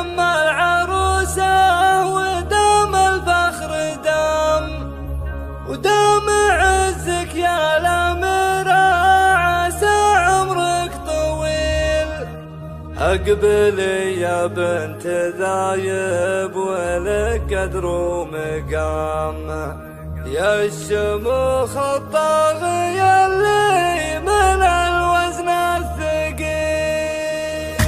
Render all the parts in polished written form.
يما العروسة ودام الفخر دام، ودام عزك يا الأميرة عسى عمرك طويل. أقبلي يا بنت ذايب ولك قدر ومقام، يا الشموخ الطاغية اللي من الوزن الثقيل.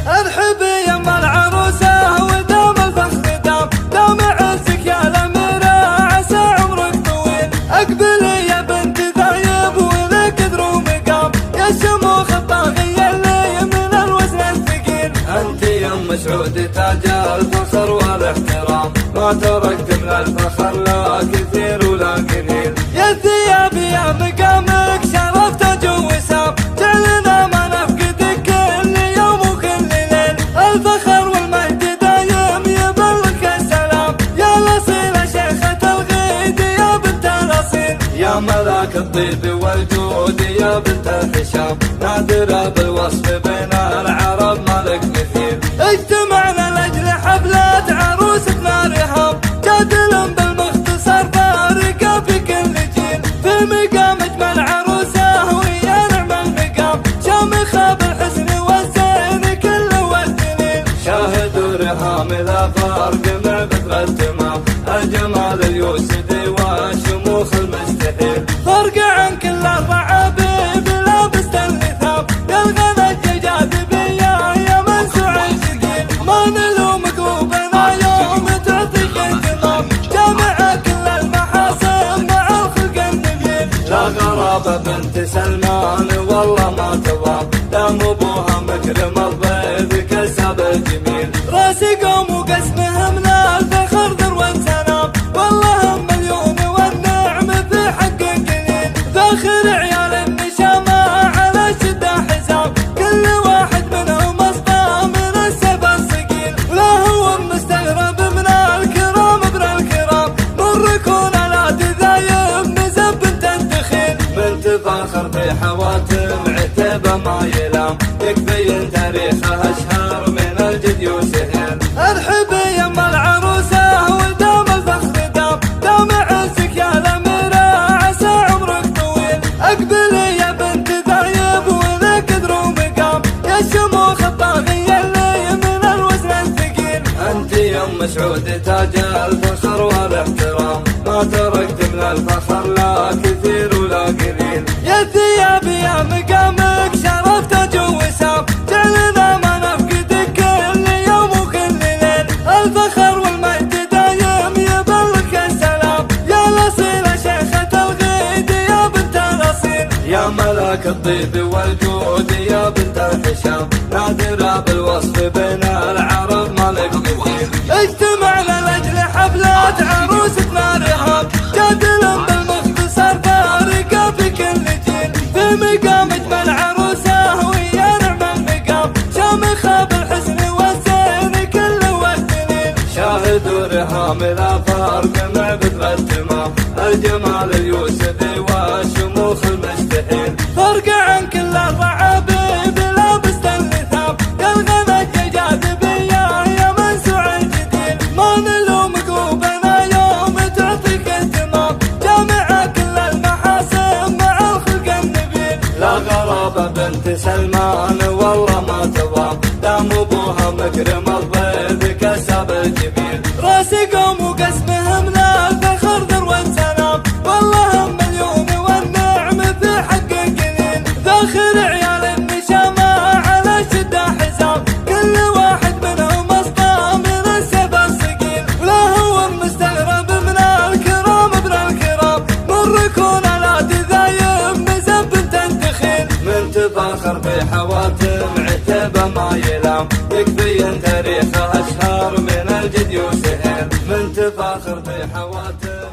ارحبي يما العروسة ودام الفخر دام، دام عزك يا الأميرة عسى عمرك طويل. اقبلي يا بنت ذايب ولك قدر ومقام، يا الشموخ الطاغية اللي من الوزن الثقيل. انت يم سعود تاج الفخر والاحترام، ما تركت من الفخر لا كثير ولا قليل. يا ثيابي يا مقامك شرف تاج وسام، جعلنا ما نفقدك كل يوم وكل ليل. الفخر والمجد دايم يبلغك السلام، يا الأصيلة شيخة الغيد يا بنت الأصيل. يا ملاك الطيب والجود يا بنت الحشام، نادرة بالوصف بين العرب مالك مثيل. اجتمعنا لأجل حفلة عروستنا رهام، جادل بالمختصر فارقة في كل جيل. في مقام اجمل عروسة ويا نعم المقام، شامخة بالحسن والزين كل والدليل. شاهدوا رهام لا فرق مع بدر التمام، الجمال اليوسفي والشموخ المستحيل. فرق عن كل الرعابيب لابست اللثام، يا الغنى الجاذبية يا منسوع الجديد. ما نلوم قلوبنا يوم تعطيك اهتمام، جامع كل المحاسن مع الخلق النبيل. لا غرابة بنت سلمان والله ما توام، دام ابوها مكرم الضيف كسب الجميل. راسي قوم وقسمه من الفخر ذروة سنام، والله هم مليون والنعم في حق قليل. ذاخر عيال النشامة على شدة حزام، كل واحد منهم اصطى من السبع الثقيل. ولا هو مستغرب من الكرام ابن الكرام، من ركون لا تذايب نزب بنت الدخيل. من تفاخر في حواتم عتبة ما يلام، يكفي تاريخها اشهر من الجد وسهيل. ارحبي يما العروسة ودام الفخر دام، دام عزك يا الأميرة عسى عمرك طويل. اقبلي يا بنت ذايب ولك قدر ومقام، يا الشموخ الطاغية اللي من الوزن الثقيل. انت يم سعود تاج الفخر والاحترام، ما تركت من الفخر لا كثير ولا قليل. يا ثيابي يا مقامك شرف تاج وسام، جعلنا ما نفقدك كل يوم وكل ليل. الفخر والمجد دايم يبلغك السلام، يا الأصيلة شيخة الغيد يا بنت الأصيل. يا ملاك الطيب والجود يا بنت الحشام، نادرة بالوصف بين العرب مالك مثيل. اجتمعنا لأجل حفلة عروستنا رهام، جادل بالمختصر فارقة في كل جيل. في مقام اجمل عروسة ويا نعم المقام، شامخة بالحسن والزين كل والدليل. شاهدوا رهام لا فرق مع بدر التمام، الجمال اليوسفي والشموخ المستحيل. فرق عن كل الرعابيب لابست اللثام، يا الغنى الجاذبية يا منسوع الجديد. ما نلوم قلوبنا يوم تعطيك اهتمام، جامع كل المحاسن مع الخلق النبيل. لا غرابة بنت سلمان والله ما توام، دام ابوها مكرم الضيف كسب الجميل. راسي قوم وقسمه من الفخر ذروة سنام، والله هم مليون والنعم في حق قليل. ذاخر عيال النشامة على شدة حزام، كل واحد منهم اصطى من السبع الثقيل. ولا هو مستغرب من الكرام ابن الكرام، من ركون لا تذايب نزب بنت الدخيل. من تفاخر في حواتم عتبة ما يلام، يكفي تاريخها اشهر من الجد وسهيل. من تفاخر في حواتم